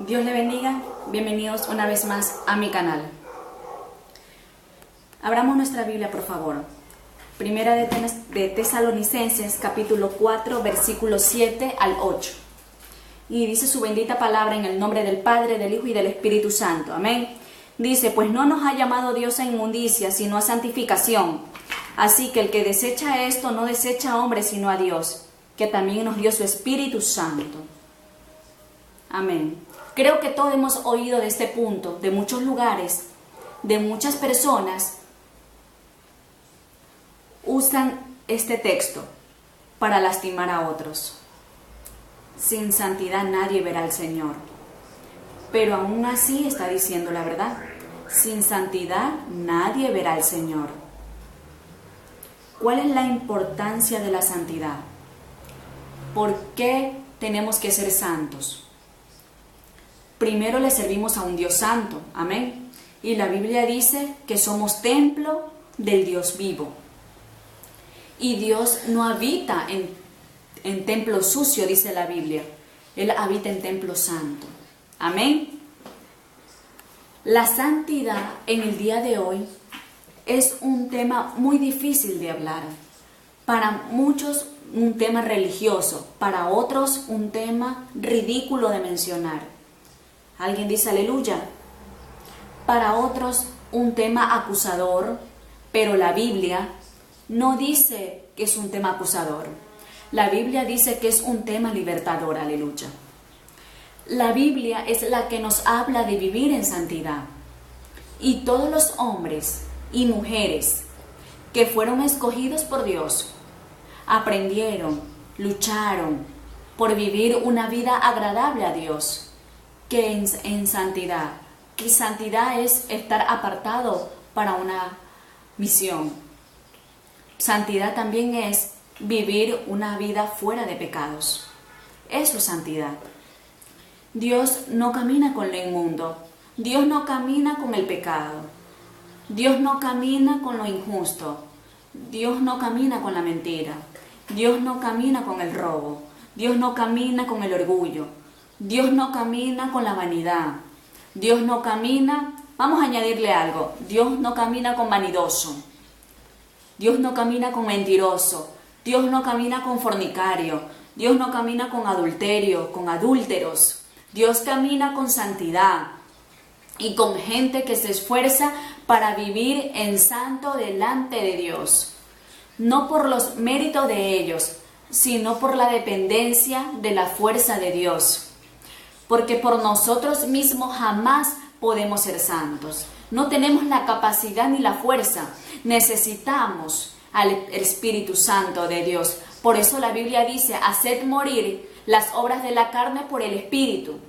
Dios le bendiga, bienvenidos una vez más a mi canal. Abramos nuestra Biblia, por favor. Primera de Tesalonicenses, capítulo 4, versículos 7 al 8. Y dice su bendita palabra en el nombre del Padre, del Hijo y del Espíritu Santo. Amén. Dice, pues no nos ha llamado Dios a inmundicia, sino a santificación. Así que el que desecha esto no desecha a hombre, sino a Dios, que también nos dio su Espíritu Santo. Amén. Creo que todos hemos oído de este punto, de muchos lugares, de muchas personas usan este texto para lastimar a otros. Sin santidad nadie verá al Señor. Pero aún así está diciendo la verdad. Sin santidad nadie verá al Señor. ¿Cuál es la importancia de la santidad? ¿Por qué tenemos que ser santos? Primero le servimos a un Dios santo, amén. Y la Biblia dice que somos templo del Dios vivo. Y Dios no habita en templo sucio, dice la Biblia. Él habita en templo santo, amén. La santidad en el día de hoy es un tema muy difícil de hablar. Para muchos un tema religioso, para otros un tema ridículo de mencionar. ¿Alguien dice aleluya? Para otros un tema acusador, pero la Biblia no dice que es un tema acusador. La Biblia dice que es un tema libertador, aleluya. La Biblia es la que nos habla de vivir en santidad. Y todos los hombres y mujeres que fueron escogidos por Dios, aprendieron, lucharon por vivir una vida agradable a Dios. Que en santidad, que santidad es estar apartado para una misión. Santidad también es vivir una vida fuera de pecados. Eso es santidad. Dios no camina con lo inmundo. Dios no camina con el pecado. Dios no camina con lo injusto. Dios no camina con la mentira. Dios no camina con el robo. Dios no camina con el orgullo. Dios no camina con la vanidad. Dios no camina, vamos a añadirle algo, Dios no camina con vanidoso. Dios no camina con mentiroso. Dios no camina con fornicario. Dios no camina con adulterio, con adúlteros. Dios camina con santidad y con gente que se esfuerza para vivir en santo delante de Dios. No por los méritos de ellos, sino por la dependencia de la fuerza de Dios. Porque por nosotros mismos jamás podemos ser santos. No tenemos la capacidad ni la fuerza. Necesitamos al Espíritu Santo de Dios. Por eso la Biblia dice, haced morir las obras de la carne por el Espíritu.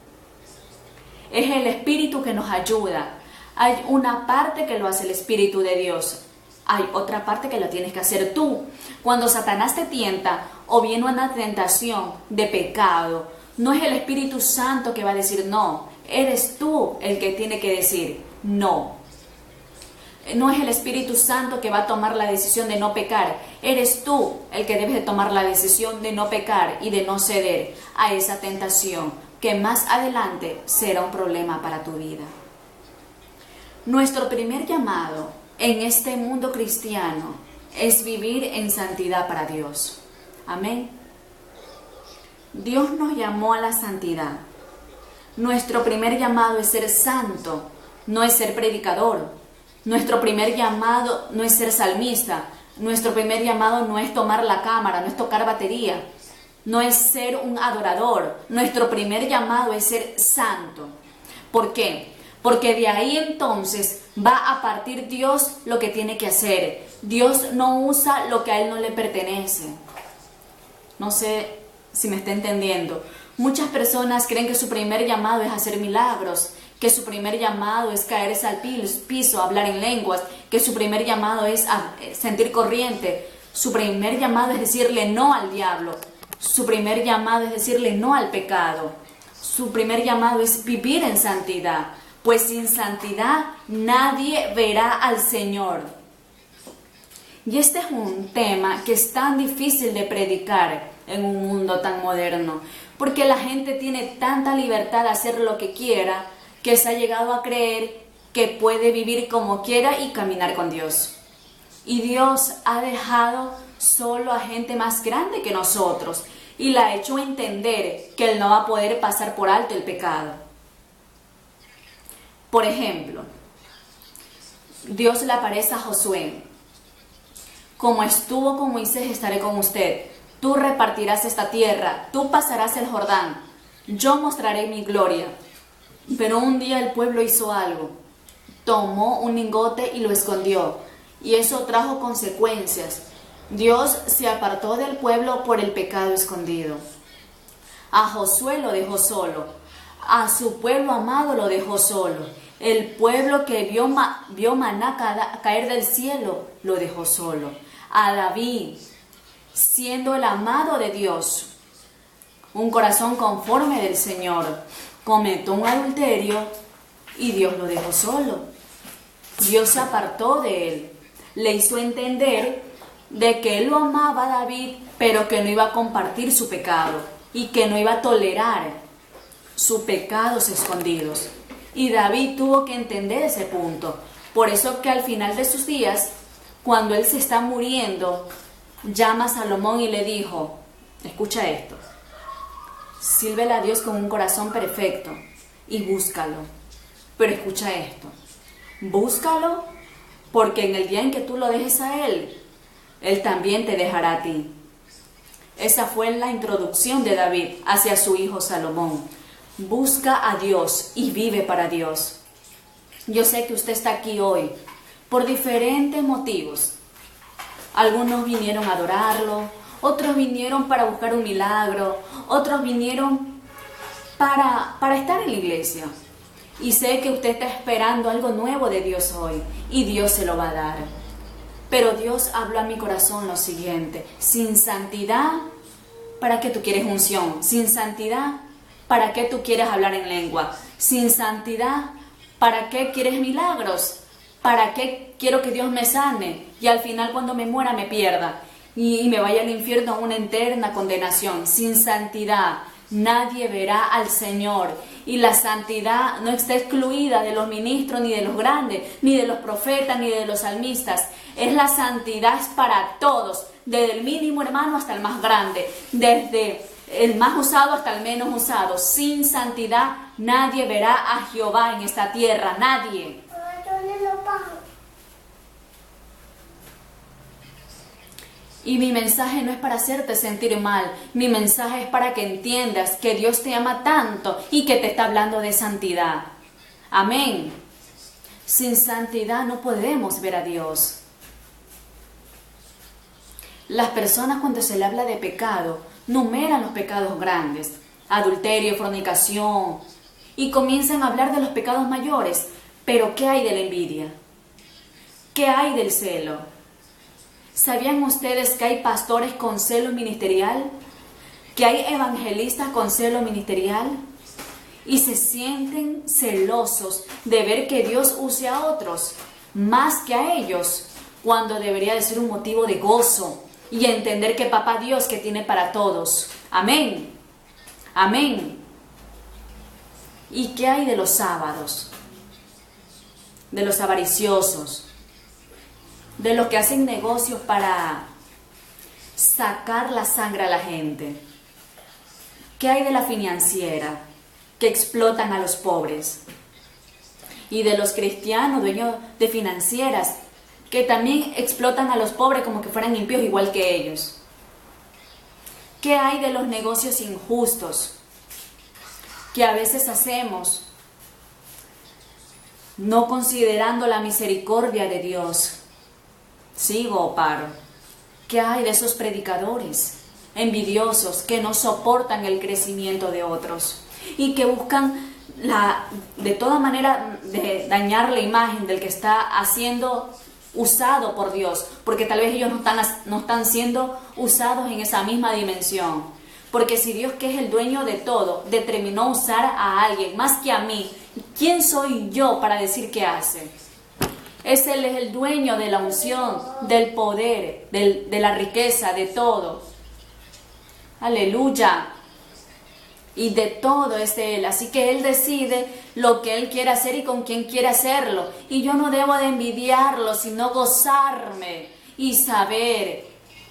Es el Espíritu que nos ayuda. Hay una parte que lo hace el Espíritu de Dios. Hay otra parte que lo tienes que hacer tú. Cuando Satanás te tienta o viene una tentación de pecado, no es el Espíritu Santo que va a decir no, eres tú el que tiene que decir no. No es el Espíritu Santo que va a tomar la decisión de no pecar, eres tú el que debes de tomar la decisión de no pecar y de no ceder a esa tentación que más adelante será un problema para tu vida. Nuestro primer llamado en este mundo cristiano es vivir en santidad para Dios. Amén. Dios nos llamó a la santidad. Nuestro primer llamado es ser santo, no es ser predicador. Nuestro primer llamado no es ser salmista. Nuestro primer llamado no es tomar la cámara, no es tocar batería, no es ser un adorador. Nuestro primer llamado es ser santo. ¿Por qué? Porque de ahí entonces va a partir Dios lo que tiene que hacer. Dios no usa lo que a Él no le pertenece. No sé si me está entendiendo. Muchas personas creen que su primer llamado es hacer milagros, que su primer llamado es caerse al piso, hablar en lenguas, que su primer llamado es sentir corriente, su primer llamado es decirle no al diablo, su primer llamado es decirle no al pecado, su primer llamado es vivir en santidad, pues sin santidad nadie verá al Señor. Y este es un tema que es tan difícil de predicar, en un mundo tan moderno, porque la gente tiene tanta libertad de hacer lo que quiera que se ha llegado a creer que puede vivir como quiera y caminar con Dios. Y Dios ha dejado solo a gente más grande que nosotros y le ha hecho entender que Él no va a poder pasar por alto el pecado. Por ejemplo, Dios le aparece a Josué: como estuvo con Moisés, estaré con usted. Tú repartirás esta tierra, tú pasarás el Jordán, yo mostraré mi gloria. Pero un día el pueblo hizo algo. Tomó un lingote y lo escondió, y eso trajo consecuencias. Dios se apartó del pueblo por el pecado escondido. A Josué lo dejó solo, a su pueblo amado lo dejó solo. El pueblo que vio maná caer del cielo lo dejó solo. A David, siendo el amado de Dios, un corazón conforme del Señor, cometió un adulterio y Dios lo dejó solo. Dios se apartó de él, le hizo entender de que él lo amaba a David, pero que no iba a compartir su pecado y que no iba a tolerar sus pecados escondidos. Y David tuvo que entender ese punto. Por eso que al final de sus días, cuando él se está muriendo, llama a Salomón y le dijo: escucha esto, sírvele a Dios con un corazón perfecto y búscalo. Pero escucha esto, búscalo porque en el día en que tú lo dejes a Él, Él también te dejará a ti. Esa fue la introducción de David hacia su hijo Salomón. Busca a Dios y vive para Dios. Yo sé que usted está aquí hoy por diferentes motivos. Algunos vinieron a adorarlo, otros vinieron para buscar un milagro, otros vinieron para estar en la iglesia. Y sé que usted está esperando algo nuevo de Dios hoy, y Dios se lo va a dar. Pero Dios habló a mi corazón lo siguiente: sin santidad, ¿para qué tú quieres unción? Sin santidad, ¿para qué tú quieres hablar en lengua? Sin santidad, ¿para qué quieres milagros? ¿Para qué quiero que Dios me sane? Y al final cuando me muera me pierda y me vaya al infierno a una eterna condenación. Sin santidad nadie verá al Señor. Y la santidad no está excluida de los ministros, ni de los grandes, ni de los profetas, ni de los salmistas. La santidad es para todos, desde el mínimo hermano hasta el más grande, desde el más usado hasta el menos usado. Sin santidad nadie verá a Jehová en esta tierra, nadie. Y mi mensaje no es para hacerte sentir mal, mi mensaje es para que entiendas que Dios te ama tanto y que te está hablando de santidad. Amén. Sin santidad no podemos ver a Dios. Las personas, cuando se le habla de pecado, numeran los pecados grandes, adulterio, fornicación, y comienzan a hablar de los pecados mayores. Pero ¿qué hay de la envidia? ¿Qué hay del celo? ¿Sabían ustedes que hay pastores con celo ministerial? ¿Que hay evangelistas con celo ministerial? Y se sienten celosos de ver que Dios use a otros más que a ellos, cuando debería de ser un motivo de gozo y entender que Papá Dios que tiene para todos. Amén. Amén. ¿Y qué hay de los sábados? De los avariciosos, de los que hacen negocios para sacar la sangre a la gente. ¿Qué hay de la financiera, que explotan a los pobres? Y de los cristianos, dueños de financieras, que también explotan a los pobres como que fueran impíos igual que ellos. ¿Qué hay de los negocios injustos que a veces hacemos, no considerando la misericordia de Dios? ¿Sigo o paro? ¿Qué hay de esos predicadores envidiosos que no soportan el crecimiento de otros y que buscan de toda manera de dañar la imagen del que está siendo usado por Dios? Porque tal vez ellos no están siendo usados en esa misma dimensión. Porque si Dios, que es el dueño de todo, determinó usar a alguien más que a mí, ¿quién soy yo para decir qué hace? Él es el dueño de la unción, del poder, de la riqueza, de todo. Aleluya. Y de todo es de Él. Así que Él decide lo que Él quiere hacer y con quién quiere hacerlo. Y yo no debo de envidiarlo, sino gozarme y saber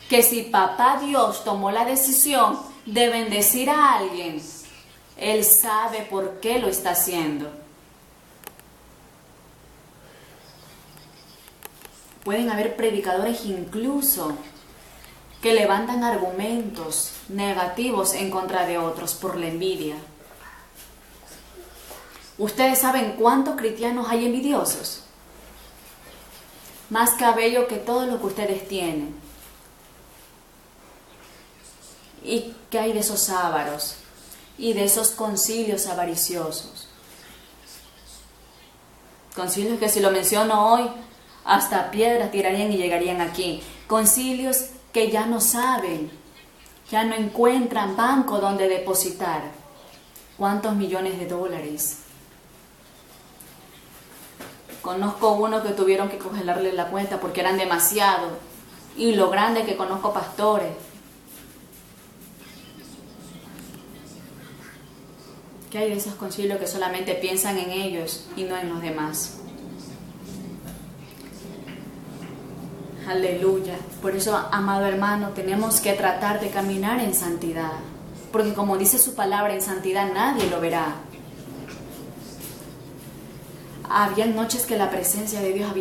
que si Papá Dios tomó la decisión de bendecir a alguien, Él sabe por qué lo está haciendo. Pueden haber predicadores incluso que levantan argumentos negativos en contra de otros por la envidia. ¿Ustedes saben cuántos cristianos hay envidiosos? Más cabello que todo lo que ustedes tienen. ¿Y qué hay de esos ávaros? Y de esos concilios avariciosos. Concilios que si lo menciono hoy, hasta piedras tirarían y llegarían aquí. Concilios que ya no saben, ya no encuentran banco donde depositar. ¿Cuántos millones de dólares? Conozco uno que tuvieron que congelarle la cuenta porque eran demasiado. Y lo grande que conozco pastores. ¿Qué hay de esos concilios que solamente piensan en ellos y no en los demás? Aleluya. Por eso, amado hermano, tenemos que tratar de caminar en santidad. Porque como dice su palabra, en santidad nadie lo verá. Había noches que la presencia de Dios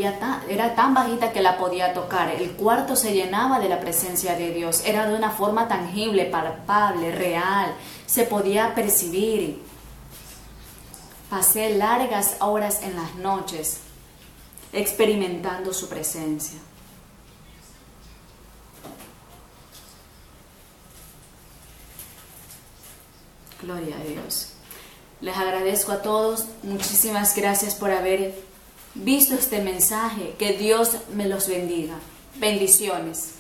era tan bajita que la podía tocar. El cuarto se llenaba de la presencia de Dios. Era de una forma tangible, palpable, real. Se podía percibir. Pasé largas horas en las noches experimentando su presencia. Gloria a Dios. Les agradezco a todos. Muchísimas gracias por haber visto este mensaje. Que Dios me los bendiga. Bendiciones.